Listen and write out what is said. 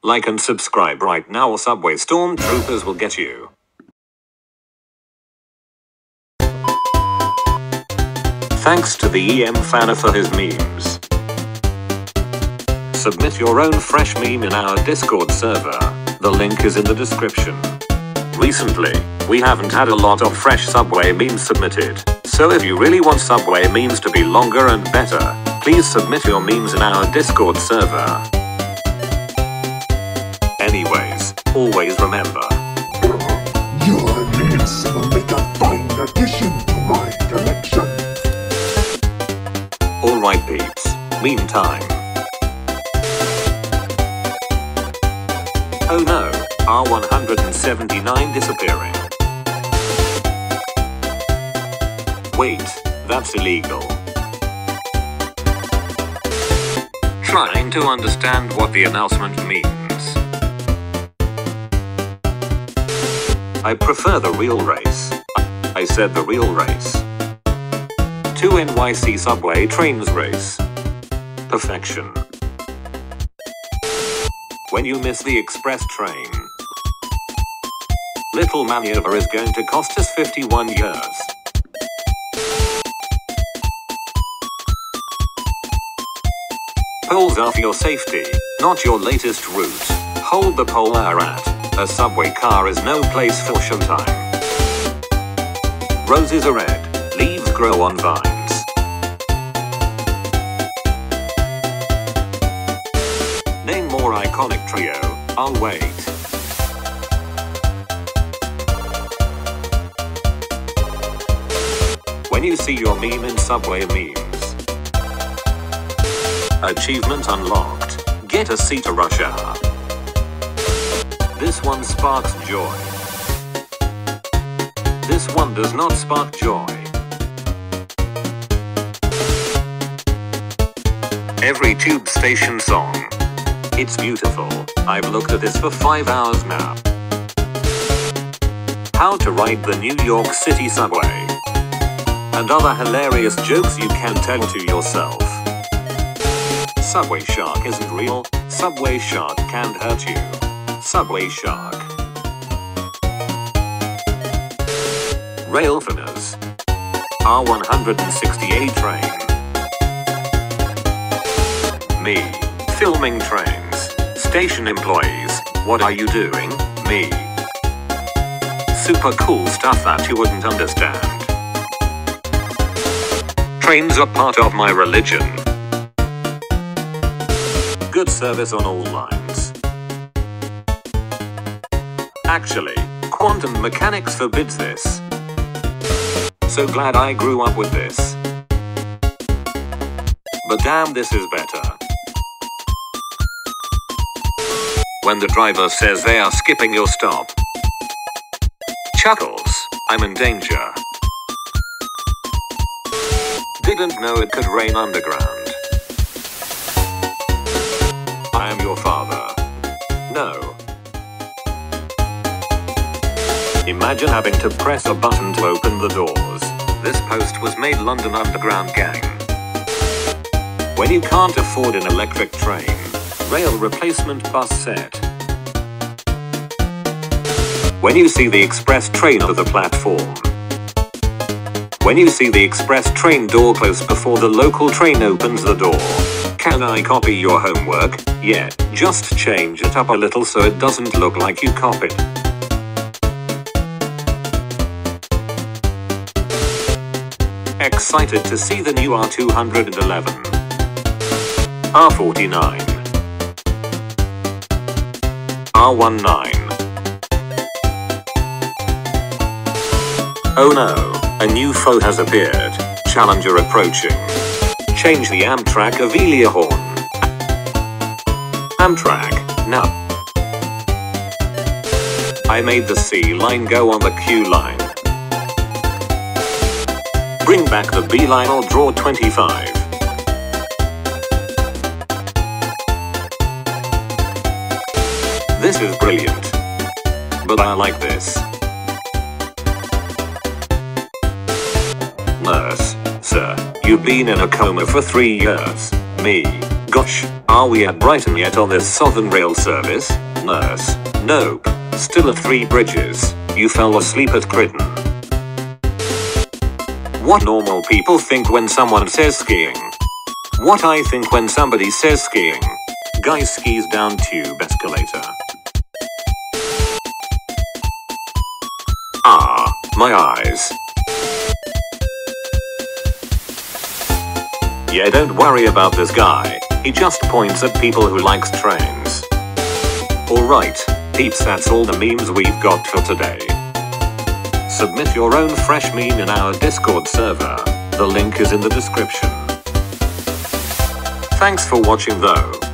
Like and subscribe right now or Subway Stormtroopers will get you. Thanks to the EM Fanner for his memes. Submit your own fresh meme in our Discord server. The link is in the description. Recently, we haven't had a lot of fresh Subway memes submitted, so if you really want Subway memes to be longer and better, please submit your memes in our Discord server. Anyways, always remember, your memes will make a fine addition to my collection. Alright peeps, meme time. Oh no, R179 disappearing. Wait, that's illegal. Trying to understand what the announcement means. I prefer the real race. I said the real race. 2 NYC subway trains race. Perfection. When you miss the express train, little maneuver is going to cost us 51 years. Poles are for your safety, not your latest route. Hold the pole at. A subway car is no place for showtime. Roses are red, leaves grow on vines. Name more iconic trio, I'll wait. When you see your meme in Subway memes. Achievement unlocked. Get a seat to rush hour. This one sparks joy. This one does not spark joy. Every tube station song. It's beautiful. I've looked at this for 5 hours now. How to ride the New York City subway. And other hilarious jokes you can tell to yourself. Subway Shark isn't real. Subway Shark can't hurt you. Subway Shark. Rail Fanners. R168 train. Me. Filming trains. Station employees. What are you doing? Me. Super cool stuff that you wouldn't understand. Trains are part of my religion. Good service on all lines. Actually, quantum mechanics forbids this. So glad I grew up with this. But damn, this is better. When the driver says they are skipping your stop. Chuckles, I'm in danger. Didn't know it could rain underground. I am your father. No. Imagine having to press a button to open the doors. This post was made London Underground gang. When you can't afford an electric train, rail replacement bus set. When you see the express train to the platform. When you see the express train door close before the local train opens the door. Can I copy your homework? Yeah, just change it up a little so it doesn't look like you copied. Excited to see the new R211. R49. R19. Oh no, a new foe has appeared. Challenger approaching. Change the Amtrak Avelia horn. Amtrak, no. I made the C line go on the Q line. Bring back the B line or draw 25. This is brilliant. But I like this. Nurse, sir, you've been in a coma for 3 years. Me. Gosh, are we at Brighton yet on this Southern Rail service? Nurse. Nope. Still at Three Bridges. You fell asleep at Critton. What normal people think when someone says skiing? What I think when somebody says skiing. Guy skis down tube escalator. Ah, my eyes. Yeah, don't worry about this guy. He just points at people who likes trains. Alright, peeps, that's all the memes we've got for today. Submit your own fresh meme in our Discord server. The link is in the description. Thanks for watching though.